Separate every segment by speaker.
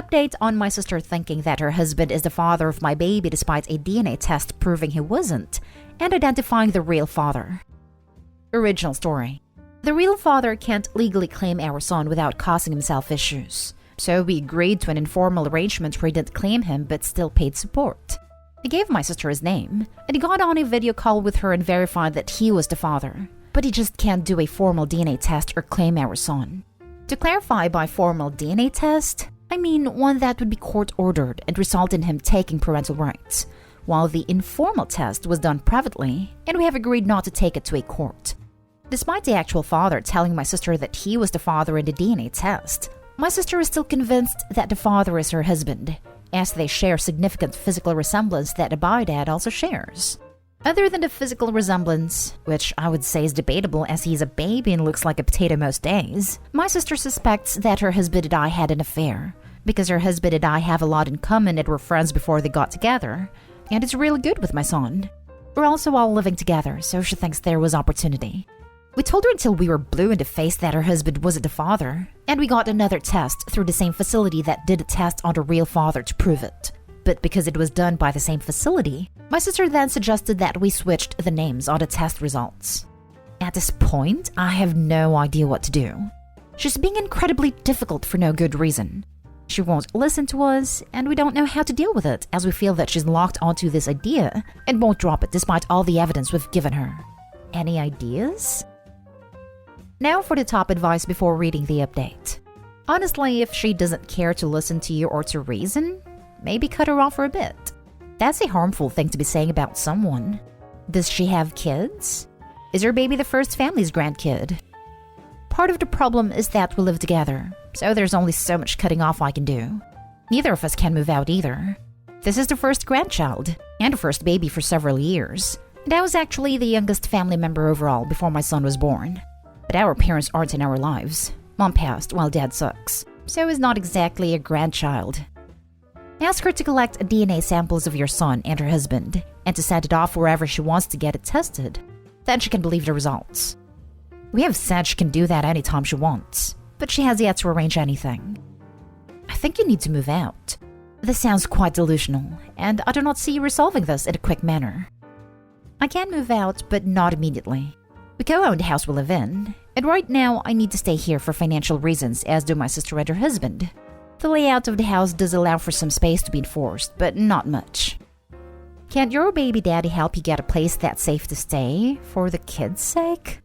Speaker 1: Update on my sister thinking that her husband is the father of my baby despite a DNA test proving he wasn't, and identifying the real father. Original story. The real father can't legally claim our son without causing himself issues, so we agreed to an informal arrangement where he didn't claim him but still paid support. He gave my sister his name, and he got on a video call with her and verified that he was the father, but he just can't do a formal DNA test or claim our son. To clarify by formal DNA test, I mean one that would be court-ordered and result in him taking parental rights, while the informal test was done privately, and we have agreed not to take it to a court. Despite the actual father telling my sister that he was the father in the DNA test, my sister is still convinced that the father is her husband, as they share significant physical resemblance that the bi-dad also shares. Other than the physical resemblance, which I would say is debatable as he's a baby and looks like a potato most days, my sister suspects that her husband and I had an affair, because her husband and I have a lot in common and were friends before they got together, and it's really good with my son. We're also all living together, so she thinks there was opportunity. We told her until we were blue in the face that her husband wasn't the father, and we got another test through the same facility that did a test on the real father to prove it. But because it was done by the same facility, my sister then suggested that we switched the names on the test results. At this point, I have no idea what to do. She's being incredibly difficult for no good reason. She won't listen to us, and we don't know how to deal with it as we feel that she's locked onto this idea and won't drop it despite all the evidence we've given her. Any ideas? Now for the top advice before reading the update. Honestly, if she doesn't care to listen to you or to reason, maybe cut her off for a bit. That's a harmful thing to be saying about someone. Does she have kids? Is her baby the first family's grandkid? Part of the problem is that we live together, so there's only so much cutting off I can do. Neither of us can move out either. This is the first grandchild, and the first baby for several years. And I was actually the youngest family member overall before my son was born. But our parents aren't in our lives. Mom passed while dad sucks, so is not exactly a grandchild. Ask her to collect DNA samples of your son and her husband, and to send it off wherever she wants to get it tested. Then she can believe the results. We have said she can do that anytime she wants, but she has yet to arrange anything. I think you need to move out. This sounds quite delusional, and I do not see you resolving this in a quick manner. I can move out, but not immediately. We co-own the house we live in, and right now I need to stay here for financial reasons, as do my sister and her husband. The layout of the house does allow for some space to be enforced, but not much. Can't your baby daddy help you get a place that's safe to stay, for the kids' sake?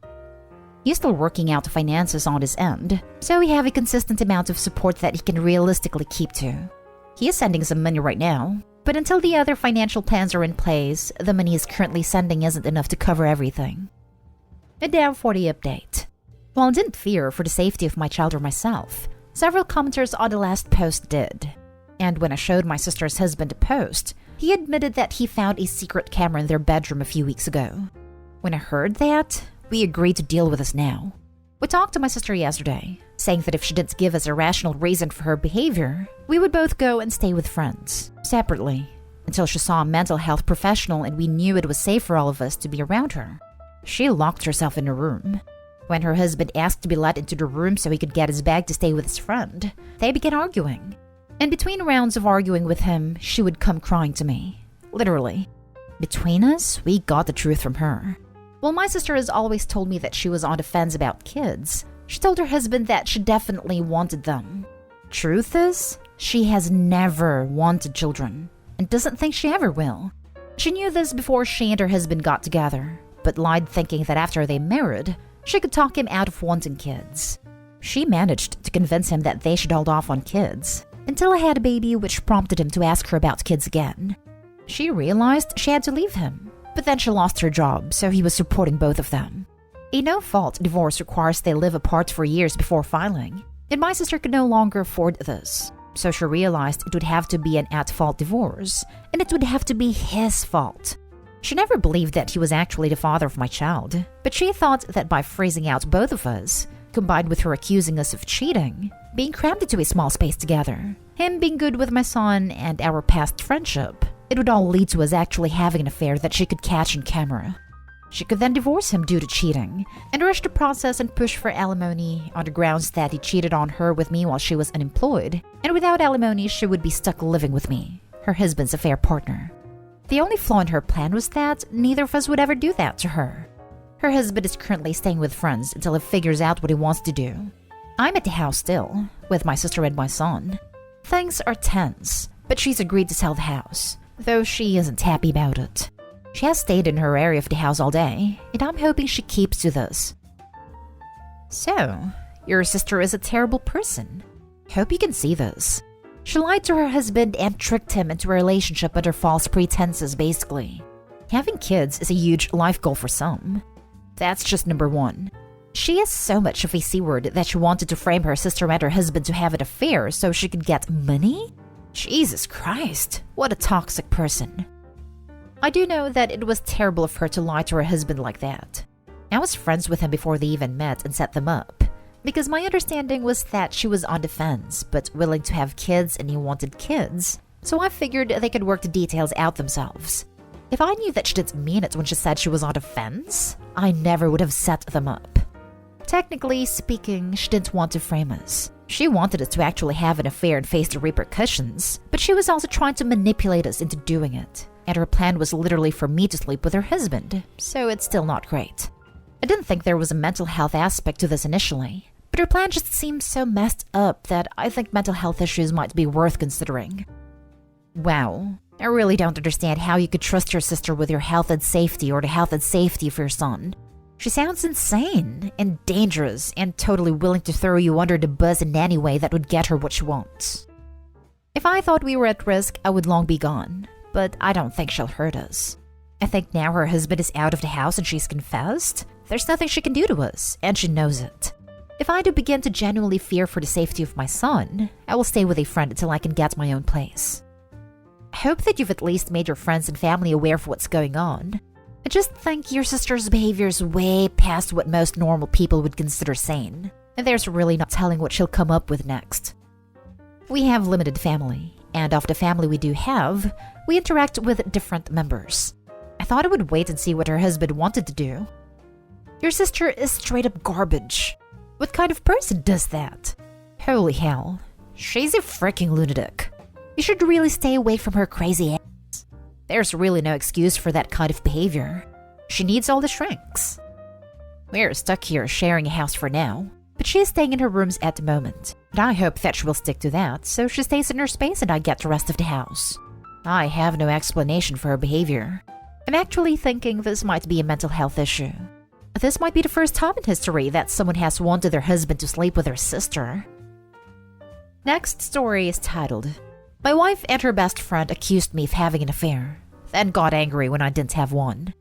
Speaker 1: He's still working out the finances on his end, so we have a consistent amount of support that he can realistically keep to. He is sending some money right now, but until the other financial plans are in place, the money he's currently sending isn't enough to cover everything. And now for the update. While I didn't fear for the safety of my child or myself, several commenters on the last post did. And when I showed my sister's husband a post, he admitted that he found a secret camera in their bedroom a few weeks ago. When I heard that, we agreed to deal with this now. We talked to my sister yesterday, saying that if she didn't give us a rational reason for her behavior, we would both go and stay with friends, separately, until she saw a mental health professional and we knew it was safe for all of us to be around her. She locked herself in a room. When her husband asked to be let into the room so he could get his bag to stay with his friend, they began arguing. And between rounds of arguing with him, she would come crying to me. Literally. Between us, we got the truth from her. While my sister has always told me that she was on the fence about kids, she told her husband that she definitely wanted them. Truth is, she has never wanted children, and doesn't think she ever will. She knew this before she and her husband got together, but lied thinking that after they married, she could talk him out of wanting kids. She managed to convince him that they should hold off on kids, until I had a baby, which prompted him to ask her about kids again. She realized she had to leave him, but then she lost her job, so he was supporting both of them. A no-fault divorce requires they live apart for years before filing, and my sister could no longer afford this, so she realized it would have to be an at-fault divorce, and it would have to be his fault. She never believed that he was actually the father of my child, but she thought that by freezing out both of us, combined with her accusing us of cheating, being crammed into a small space together, him being good with my son, and our past friendship, it would all lead to us actually having an affair that she could catch on camera. She could then divorce him due to cheating, and rush the process and push for alimony on the grounds that he cheated on her with me while she was unemployed, and without alimony she would be stuck living with me, her husband's affair partner. The only flaw in her plan was that neither of us would ever do that to her. Her husband is currently staying with friends until he figures out what he wants to do. I'm at the house still, with my sister and my son. Things are tense, but she's agreed to sell the house, though she isn't happy about it. She has stayed in her area of the house all day, and I'm hoping she keeps to this. So, your sister is a terrible person. Hope you can see this. She lied to her husband and tricked him into a relationship under false pretenses, basically. Having kids is a huge life goal for some. That's just number one. She is so much of a C-word that she wanted to frame her sister and her husband to have an affair so she could get money? Jesus Christ, what a toxic person. I do know that it was terrible of her to lie to her husband like that. I was friends with him before they even met and set them up, because my understanding was that she was on the fence, but willing to have kids and he wanted kids, so I figured they could work the details out themselves. If I knew that she didn't mean it when she said she was on the fence, I never would have set them up. Technically speaking, she didn't want to frame us. She wanted us to actually have an affair and face the repercussions, but she was also trying to manipulate us into doing it. And her plan was literally for me to sleep with her husband, so it's still not great. I didn't think there was a mental health aspect to this initially, but her plan just seems so messed up that I think mental health issues might be worth considering. Wow, I really don't understand how you could trust your sister with your health and safety or the health and safety of your son. She sounds insane and dangerous and totally willing to throw you under the bus in any way that would get her what she wants. If I thought we were at risk, I would long be gone. But I don't think she'll hurt us. I think now her husband is out of the house and she's confessed, there's nothing she can do to us, and she knows it. If I do begin to genuinely fear for the safety of my son, I will stay with a friend until I can get my own place. I hope that you've at least made your friends and family aware of what's going on. I just think your sister's behavior is way past what most normal people would consider sane, and there's really not telling what she'll come up with next. We have limited family, and of the family we do have, we interact with different members. I thought I would wait and see what her husband wanted to do. Your sister is straight up garbage. What kind of person does that? Holy hell. She's a freaking lunatic. You should really stay away from her crazy ass. There's really no excuse for that kind of behavior. She needs all the shrinks. We're stuck here sharing a house for now, but she is staying in her rooms at the moment. And I hope that she will stick to that, so she stays in her space and I get the rest of the house. I have no explanation for her behavior. I'm actually thinking this might be a mental health issue. This might be the first time in history that someone has wanted their husband to sleep with their sister. Next story is titled, My wife and her best friend accused me of having an affair, then got angry when I didn't have one.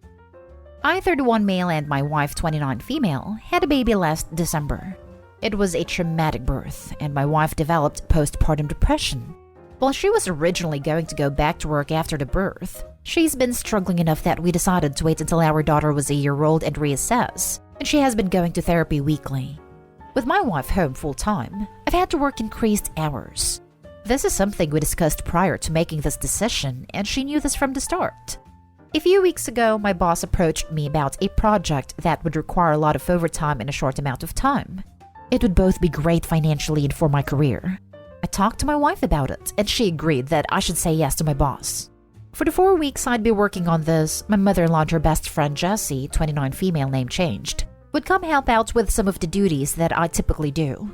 Speaker 1: I, 31 male, and my wife, 29 female, had a baby last December. It was a traumatic birth, and my wife developed postpartum depression. While she was originally going to go back to work after the birth, she's been struggling enough that we decided to wait until our daughter was a year old and reassess, and she has been going to therapy weekly. With my wife home full-time, I've had to work increased hours. This is something we discussed prior to making this decision, and she knew this from the start. A few weeks ago, my boss approached me about a project that would require a lot of overtime in a short amount of time. It would both be great financially and for my career. I talked to my wife about it, and she agreed that I should say yes to my boss. For the 4 weeks I'd be working on this, my mother-in-law and her best friend Jessie, 29 female name changed, would come help out with some of the duties that I typically do.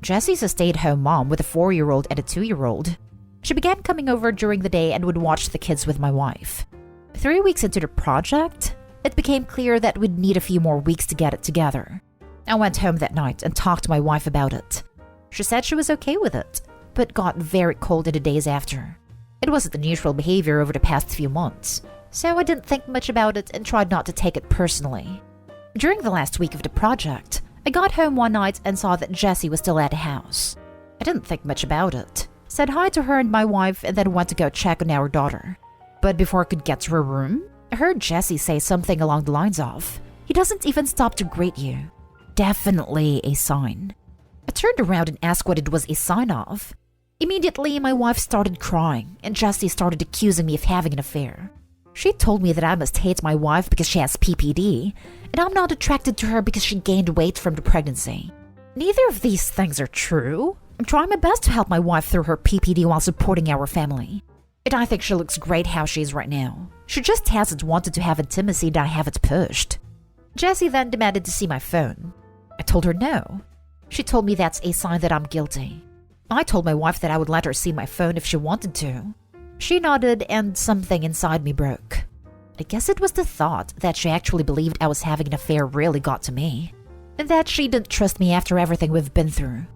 Speaker 1: Jessie's a stay-at-home mom with a 4-year-old and a 2-year-old. She began coming over during the day and would watch the kids with my wife. 3 weeks into the project, it became clear that we'd need a few more weeks to get it together. I went home that night and talked to my wife about it. She said she was okay with it, but got very cold in the days after. It wasn't unusual behavior over the past few months, so I didn't think much about it and tried not to take it personally. During the last week of the project, I got home one night and saw that Jessie was still at the house. I didn't think much about it, said hi to her and my wife, and then went to go check on our daughter. But before I could get to her room, I heard Jessie say something along the lines of, "He doesn't even stop to greet you." Definitely a sign. I turned around and asked what it was a sign of. Immediately, my wife started crying, and Jessie started accusing me of having an affair. She told me that I must hate my wife because she has PPD, and I'm not attracted to her because she gained weight from the pregnancy. Neither of these things are true. I'm trying my best to help my wife through her PPD while supporting our family. And I think she looks great how she is right now. She just hasn't wanted to have intimacy and I haven't pushed. Jessie then demanded to see my phone. I told her no. She told me that's a sign that I'm guilty. I told my wife that I would let her see my phone if she wanted to. She nodded and something inside me broke. I guess it was the thought that she actually believed I was having an affair really got to me. And that she didn't trust me after everything we've been through.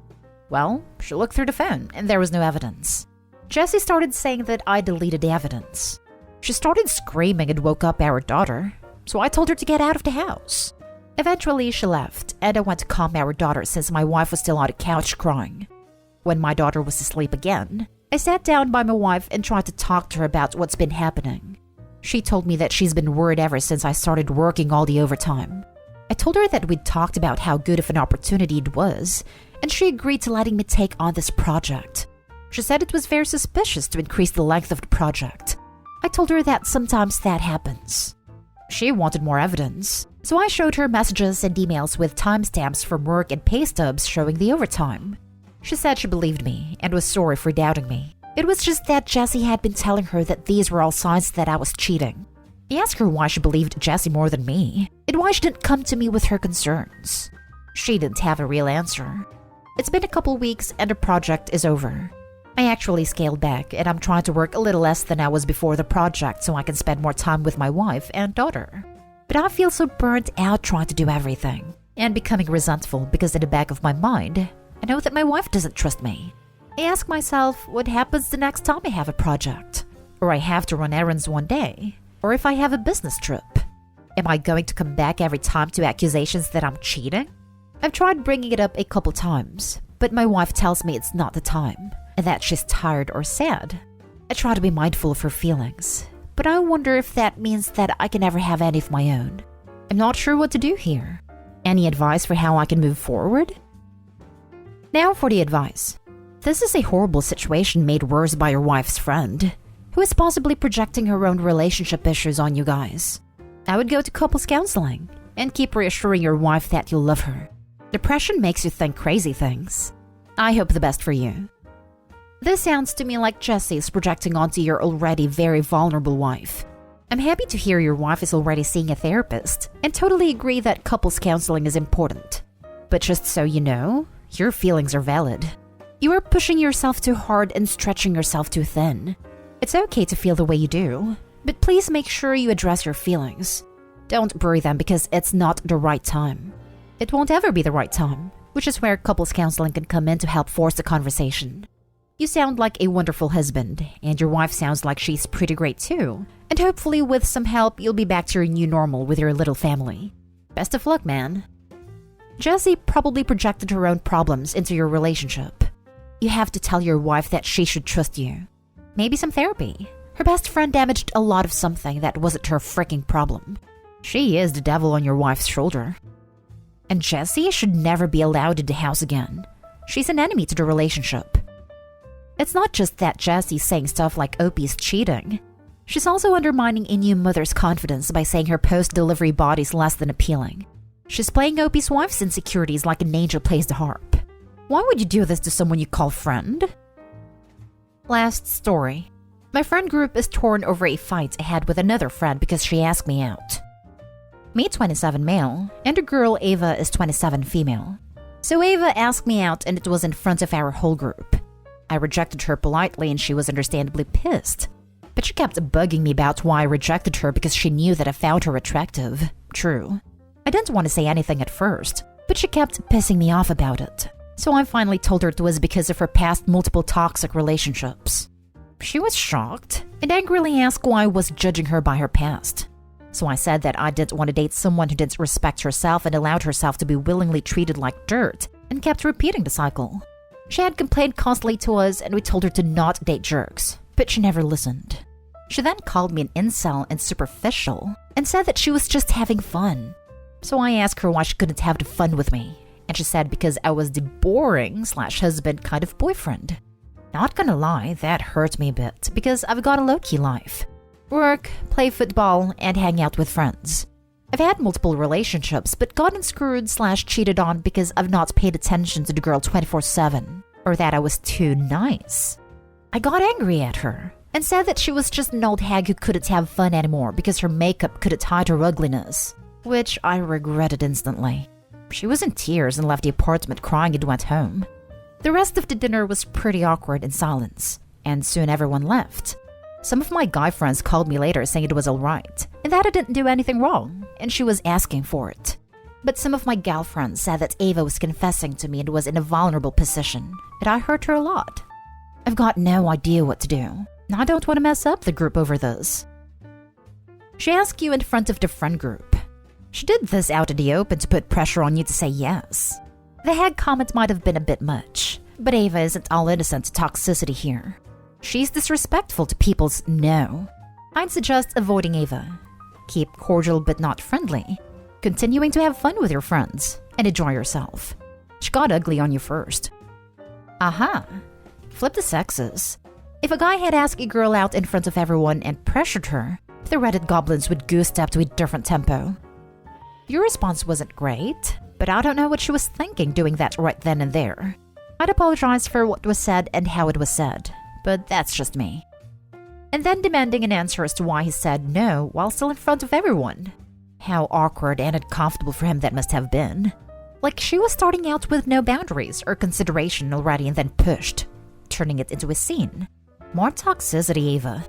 Speaker 1: Well, she looked through the phone and there was no evidence. Jessie started saying that I deleted the evidence. She started screaming and woke up our daughter, so I told her to get out of the house. Eventually, she left, and I went to calm our daughter since my wife was still on the couch crying. When my daughter was asleep again, I sat down by my wife and tried to talk to her about what's been happening. She told me that she's been worried ever since I started working all the overtime. I told her that we'd talked about how good of an opportunity it was, and she agreed to letting me take on this project. She said it was very suspicious to increase the length of the project. I told her that sometimes that happens. She wanted more evidence, so I showed her messages and emails with timestamps from work and pay stubs showing the overtime. She said she believed me and was sorry for doubting me. It was just that Jessie had been telling her that these were all signs that I was cheating. I asked her why she believed Jessie more than me, and why she didn't come to me with her concerns. She didn't have a real answer. It's been a couple weeks and the project is over. I actually scaled back and I'm trying to work a little less than I was before the project so I can spend more time with my wife and daughter. But I feel so burnt out trying to do everything and becoming resentful because in the back of my mind, I know that my wife doesn't trust me. I ask myself what happens the next time I have a project, or I have to run errands one day, or if I have a business trip. Am I going to come back every time to accusations that I'm cheating? I've tried bringing it up a couple times, but my wife tells me it's not the time, and that she's tired or sad. I try to be mindful of her feelings, but I wonder if that means that I can never have any of my own. I'm not sure what to do here. Any advice for how I can move forward? Now for the advice. This is a horrible situation made worse by your wife's friend, who is possibly projecting her own relationship issues on you guys. I would go to couples counseling and keep reassuring your wife that you love her. Depression makes you think crazy things. I hope the best for you. This sounds to me like Jessie is projecting onto your already very vulnerable wife. I'm happy to hear your wife is already seeing a therapist and totally agree that couples counseling is important. But just so you know, your feelings are valid. You are pushing yourself too hard and stretching yourself too thin. It's okay to feel the way you do, but please make sure you address your feelings. Don't bury them because it's not the right time. It won't ever be the right time, which is where couples counseling can come in to help force the conversation. You sound like a wonderful husband, and your wife sounds like she's pretty great too, and hopefully with some help you'll be back to your new normal with your little family. Best of luck, man. Jessie probably projected her own problems into your relationship. You have to tell your wife that she should trust you. Maybe some therapy. Her best friend damaged a lot of something that wasn't her freaking problem. She is the devil on your wife's shoulder. And Jessie should never be allowed in the house again. She's an enemy to the relationship. It's not just that Jessie's saying stuff like Opie's cheating. She's also undermining a new mother's confidence by saying her post-delivery body's less than appealing. She's playing Opie's wife's insecurities like an angel plays the harp. Why would you do this to someone you call friend? Last story. My friend group is torn over a fight I had with another friend because she asked me out. Me 27 male, and a girl Ava is 27 female. So Ava asked me out and it was in front of our whole group. I rejected her politely and she was understandably pissed. But she kept bugging me about why I rejected her because she knew that I found her attractive. True. I didn't want to say anything at first, but she kept pissing me off about it. So I finally told her it was because of her past multiple toxic relationships. She was shocked and angrily asked why I was judging her by her past. So I said that I didn't want to date someone who didn't respect herself and allowed herself to be willingly treated like dirt, and kept repeating the cycle. She had complained constantly to us and we told her to not date jerks, but she never listened. She then called me an incel and superficial and said that she was just having fun. So I asked her why she couldn't have the fun with me, and she said because I was the boring/husband kind of boyfriend. Not gonna lie, that hurt me a bit because I've got a low-key life. Work, play football, and hang out with friends. I've had multiple relationships, but gotten screwed/cheated on because I've not paid attention to the girl 24/7, or that I was too nice. I got angry at her and said that she was just an old hag who couldn't have fun anymore because her makeup couldn't hide her ugliness, which I regretted instantly. She was in tears and left the apartment crying and went home. The rest of the dinner was pretty awkward in silence, and soon everyone left. Some of my guy friends called me later saying it was alright, and that I didn't do anything wrong, and she was asking for it. But some of my gal friends said that Ava was confessing to me and was in a vulnerable position, and I hurt her a lot. I've got no idea what to do, and I don't want to mess up the group over this. She asked you in front of the friend group. She did this out in the open to put pressure on you to say yes. The hag comment might have been a bit much, but Ava isn't all innocent toxicity here. She's disrespectful to people's no. I'd suggest avoiding Ava. Keep cordial but not friendly. Continuing to have fun with your friends and enjoy yourself. She got ugly on you first. Aha! Flip the sexes. If a guy had asked a girl out in front of everyone and pressured her, the Reddit goblins would goose step to a different tempo. Your response wasn't great, but I don't know what she was thinking doing that right then and there. I'd apologize for what was said and how it was said, but that's just me. And then demanding an answer as to why he said no while still in front of everyone. How awkward and uncomfortable for him that must have been. Like she was starting out with no boundaries or consideration already and then pushed, turning it into a scene. More toxicity, Ava.